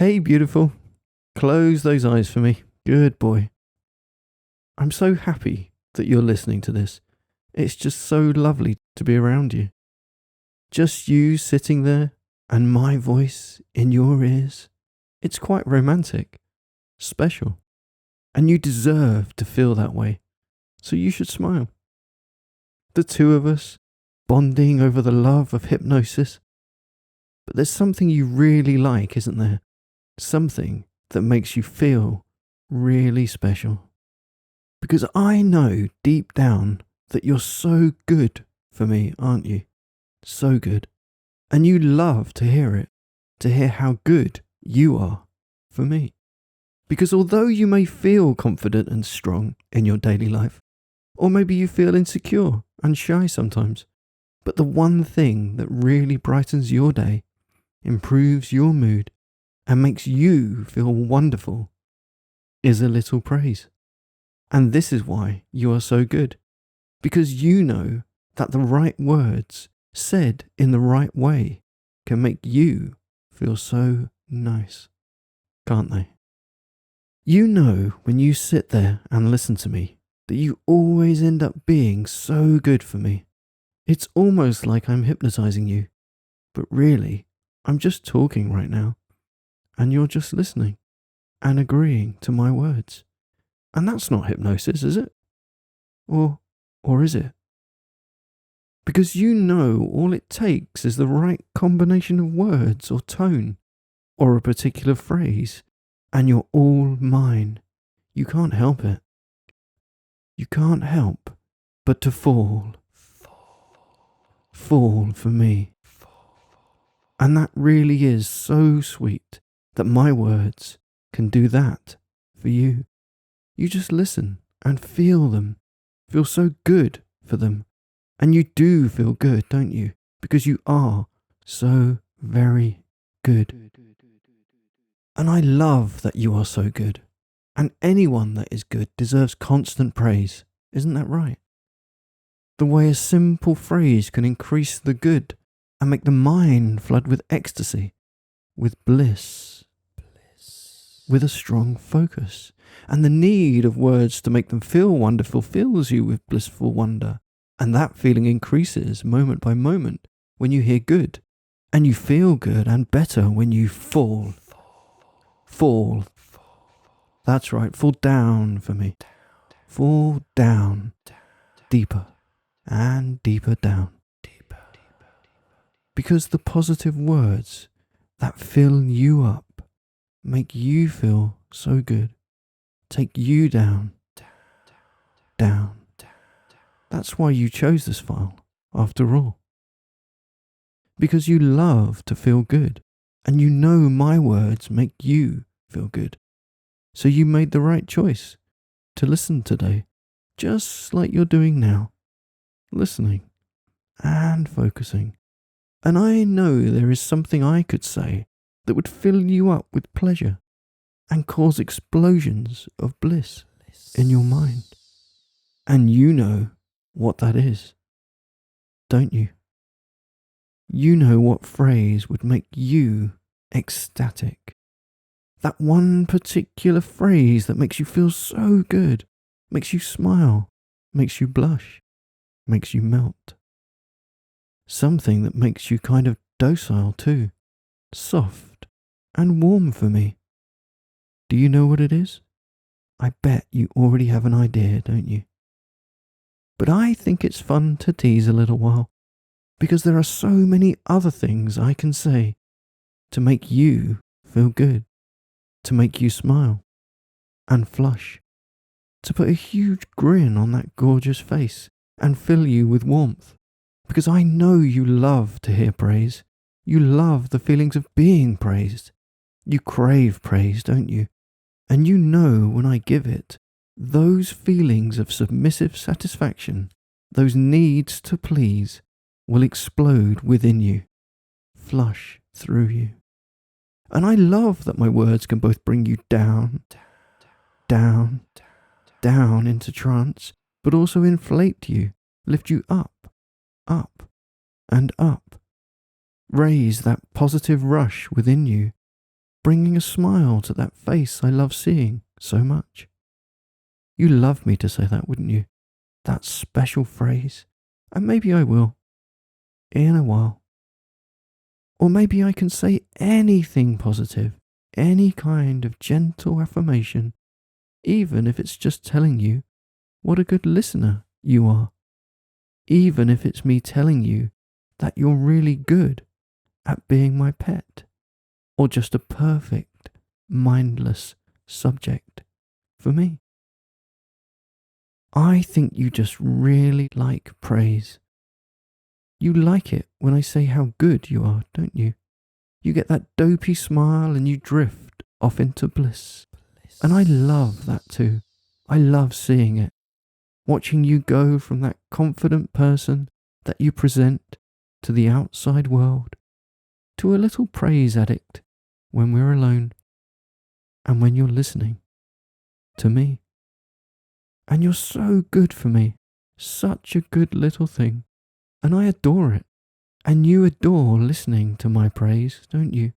Hey, beautiful. Close those eyes for me. Good boy. I'm so happy that you're listening to this. It's just so lovely to be around you. Just you sitting there and my voice in your ears. It's quite romantic, special, and you deserve to feel that way. So you should smile. The two of us bonding over the love of hypnosis. But there's something you really like, isn't there? Something that makes you feel really special. Because I know deep down that you're so good for me, aren't you? So good. And you love to hear it, to hear how good you are for me. Because although you may feel confident and strong in your daily life, or maybe you feel insecure and shy sometimes, but the one thing that really brightens your day, improves your mood, and makes you feel wonderful is a little praise. And this is why you are so good. Because you know that the right words said in the right way can make you feel so nice, can't they? You know when you sit there and listen to me that you always end up being so good for me. It's almost like I'm hypnotizing you, but really, I'm just talking right now, and you're just listening and agreeing to my words. And that's not hypnosis, is it? Or is it? Because you know all it takes is the right combination of words or tone, or a particular phrase, and you're all mine. You can't help it. You can't help but to fall for me. And that really is so sweet that my words can do that for you. You just listen and feel them, feel so good for them. And you do feel good, don't you? Because you are so very good. And I love that you are so good. And anyone that is good deserves constant praise. Isn't that right? The way a simple phrase can increase the good and make the mind flood with ecstasy, with bliss, with a strong focus. And the need of words to make them feel wonderful fills you with blissful wonder. And that feeling increases moment by moment when you hear good. And you feel good and better when you fall. Fall. That's right, fall down for me. Fall down. Deeper and deeper down. Because the positive words that fill you up make you feel so good. Take you down. Down. That's why you chose this file, after all. Because you love to feel good, and you know my words make you feel good. So you made the right choice to listen today, just like you're doing now, listening and focusing. And I know there is something I could say that would fill you up with pleasure and cause explosions of bliss in your mind. And you know what that is, don't you? You know what phrase would make you ecstatic. That one particular phrase that makes you feel so good, makes you smile, makes you blush, makes you melt. Something that makes you kind of docile too, soft and warm for me. Do you know what it is? I bet you already have an idea, don't you? But I think it's fun to tease a little while, because there are so many other things I can say to make you feel good, to make you smile and flush, to put a huge grin on that gorgeous face and fill you with warmth. Because I know you love to hear praise. You love the feelings of being praised. You crave praise, don't you? And you know when I give it, those feelings of submissive satisfaction, those needs to please, will explode within you, flush through you. And I love that my words can both bring you down, down, down into trance, but also inflate you, lift you up and up. Raise that positive rush within you bringing a smile to that face I love seeing so much. You love me to say that, wouldn't you? That special phrase. And maybe I will, in a while. Or maybe I can say anything positive, any kind of gentle affirmation, even if it's just telling you what a good listener you are. Even if it's me telling you that you're really good at being my pet, or just a perfect, mindless subject for me. I think you just really like praise. You like it when I say how good you are, don't you? You get that dopey smile and you drift off into bliss. And I love that too. I love seeing it. Watching you go from that confident person that you present to the outside world, to a little praise addict when we're alone, and when you're listening to me. And you're so good for me, such a good little thing, and I adore it. And you adore listening to my praise, don't you?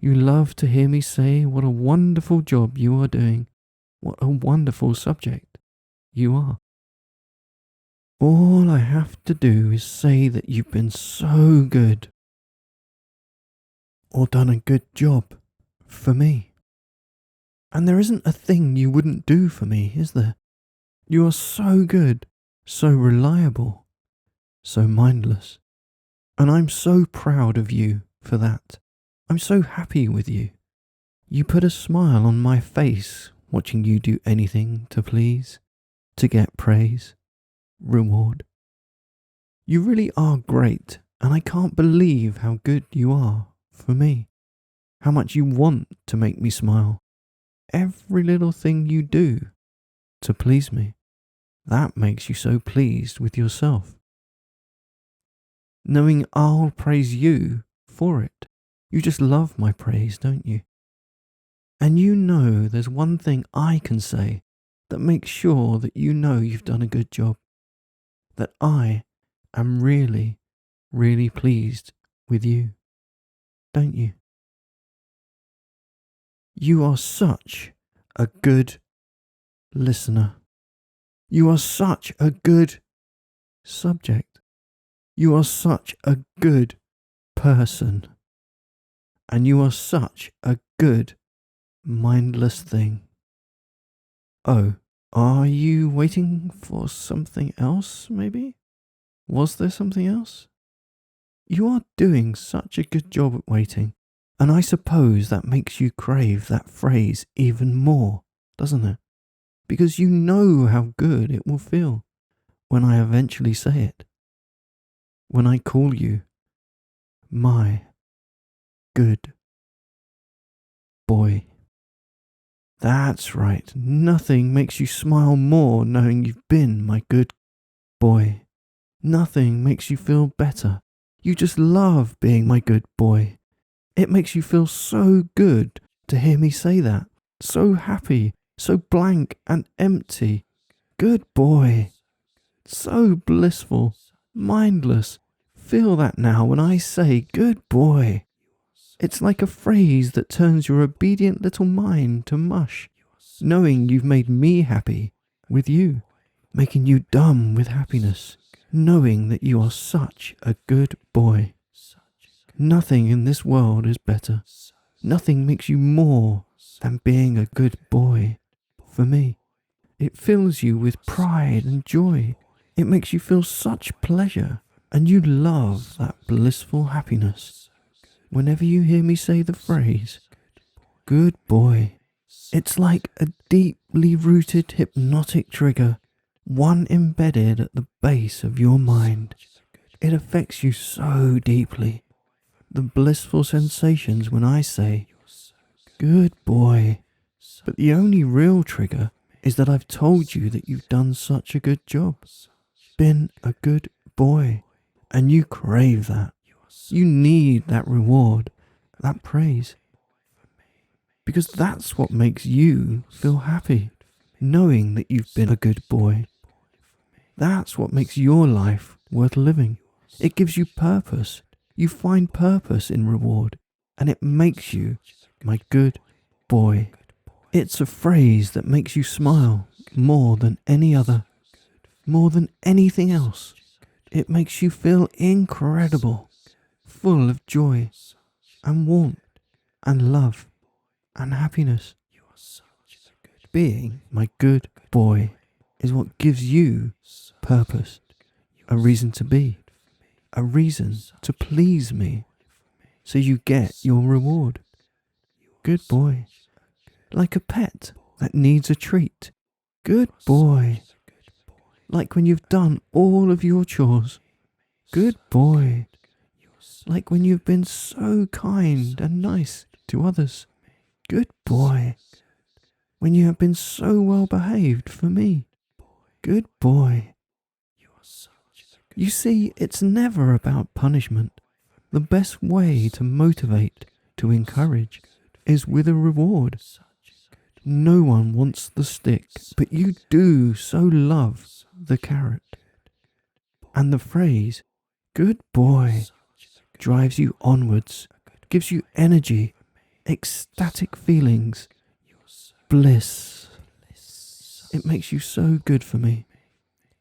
You love to hear me say what a wonderful job you are doing, what a wonderful subject you are. All I have to do is say that you've been so good, or done a good job for me. And there isn't a thing you wouldn't do for me, is there? You are so good, so reliable, so mindless. And I'm so proud of you for that. I'm so happy with you. You put a smile on my face watching you do anything to please, to get praise, reward. You really are great, and I can't believe how good you are for me. How much you want to make me smile. Every little thing you do to please me. That makes you so pleased with yourself. Knowing I'll praise you for it. You just love my praise, don't you? And you know there's one thing I can say that makes sure that you know you've done a good job. That I am really, really pleased with you. Don't you? You are such a good listener. You are such a good subject. You are such a good person. And you are such a good, mindless thing. Oh, are you waiting for something else, maybe? Was there something else? You are doing such a good job at waiting, and I suppose that makes you crave that phrase even more, doesn't it? Because you know how good it will feel when I eventually say it. When I call you my good boy. That's right, nothing makes you smile more knowing you've been my good boy. Nothing makes you feel better. You just love being my good boy. It makes you feel so good to hear me say that. So happy, so blank and empty. Good boy. So blissful, mindless. Feel that now when I say good boy. It's like a phrase that turns your obedient little mind to mush, knowing you've made me happy with you, making you dumb with happiness, knowing that you are such a good boy. Nothing in this world is better. Nothing makes you more than being a good boy for me. It fills you with pride and joy. It makes you feel such pleasure, and you love that blissful happiness. Whenever you hear me say the phrase, good boy, it's like a deeply rooted hypnotic trigger, one embedded at the base of your mind. It affects you so deeply. The blissful sensations when I say, good boy. But the only real trigger is that I've told you that you've done such a good job. Been a good boy. And you crave that. You need that reward, that praise. Because that's what makes you feel happy, knowing that you've been a good boy. That's what makes your life worth living. It gives you purpose. You find purpose in reward, and it makes you my good boy. It's a phrase that makes you smile more than any other, more than anything else. It makes you feel incredible, full of joy and warmth and love and happiness. Being my good boy is what gives you purpose, a reason to be, a reason to please me, so you get your reward. Good boy. Like a pet that needs a treat. Good boy. Like when you've done all of your chores. Good boy. Like when you've been so kind and nice to others. Good boy. When you have been so well behaved for me. Good boy. You see, it's never about punishment. The best way to motivate, to encourage, is with a reward. No one wants the stick, but you do so love the carrot. And the phrase, good boy, drives you onwards, gives you energy, ecstatic feelings, bliss. It makes you so good for me.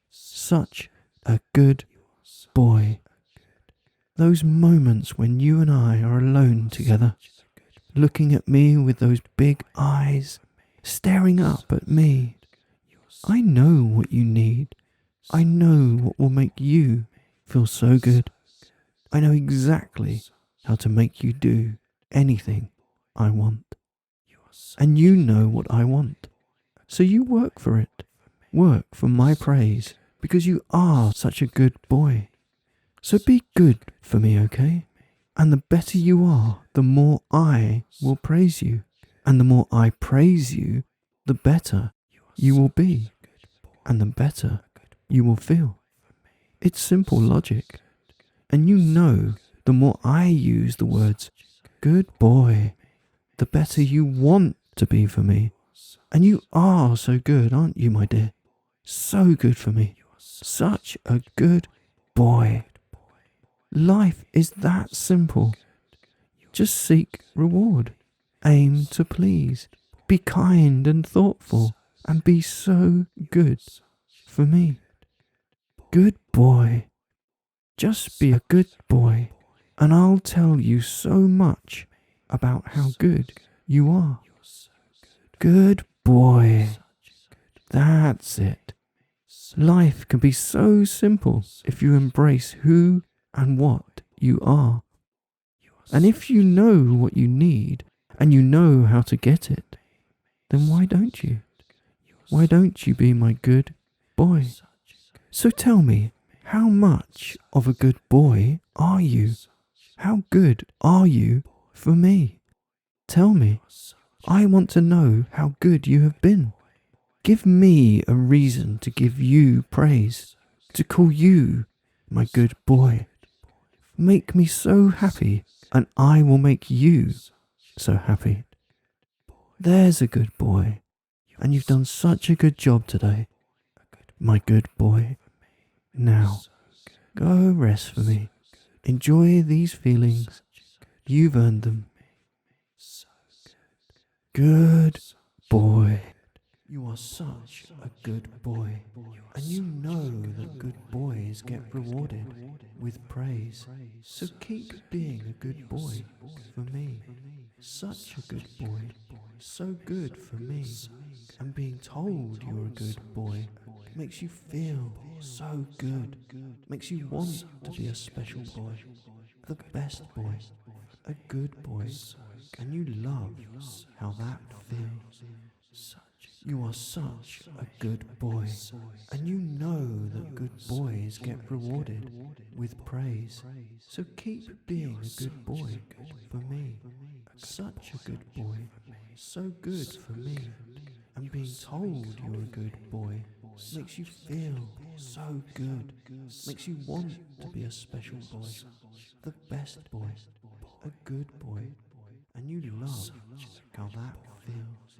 Such a good boy. Those moments when you and I are alone together, looking at me with those big eyes, staring up at me. I know what you need. I know what will make you feel so good. I know exactly how to make you do anything I want. And you know what I want. So you work for it. Work for my praise, because you are such a good boy. So be good for me, okay? And the better you are, the more I will praise you. And the more I praise you, the better you will be. And the better you will feel. It's simple logic. And you know, the more I use the words, good boy, the better you want to be for me. And you are so good, aren't you, my dear? So good for me. Such a good boy. Life is that simple. Just seek reward. Aim to please. Be kind and thoughtful. And be so good for me. Good boy. Just be a good boy. And I'll tell you so much about how good you are. Good boy. That's it. Life can be so simple if you embrace who and what you are. And if you know what you need and you know how to get it, then why don't you? Why don't you be my good boy? So tell me, how much of a good boy are you? How good are you for me? Tell me. I want to know how good you have been. Give me a reason to give you praise, to call you my good boy. Make me so happy, and I will make you so happy. There's a good boy, and you've done such a good job today, my good boy. Now, go rest for me. Enjoy these feelings. You've earned them. Good boy. You are such a good boy, and you know that good boys get rewarded with praise. So keep being a good boy for me. Such a good boy, so good for me. And being told you're a good boy makes you feel so good, makes you want to be a special boy, the best boy, a good boy, and you love how that feels. You are such a good boy, and you know that good boys get rewarded with praise. So keep being a good boy for me. Such a good boy, so good for me. And being told you're a good boy makes you feel so good, makes you want to be a special boy, the best boy, a good boy, and you love how that feels.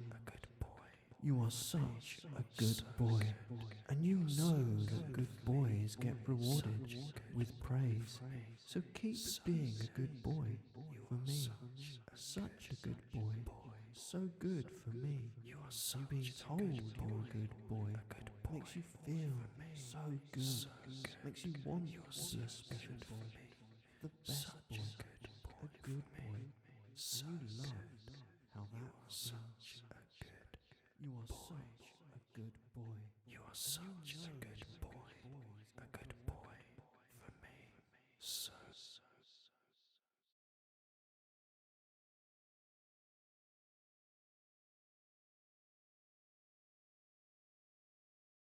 You are such a good boy, and you know that good boys get rewarded with praise. So keep being a good boy for me. such a good boy. So good for me. You are so being told you're a good boy. Makes you feel so good. Makes you want to be a special boy. The best boy. A good boy. And you loved how that was such a good. You are such a good boy. You are such a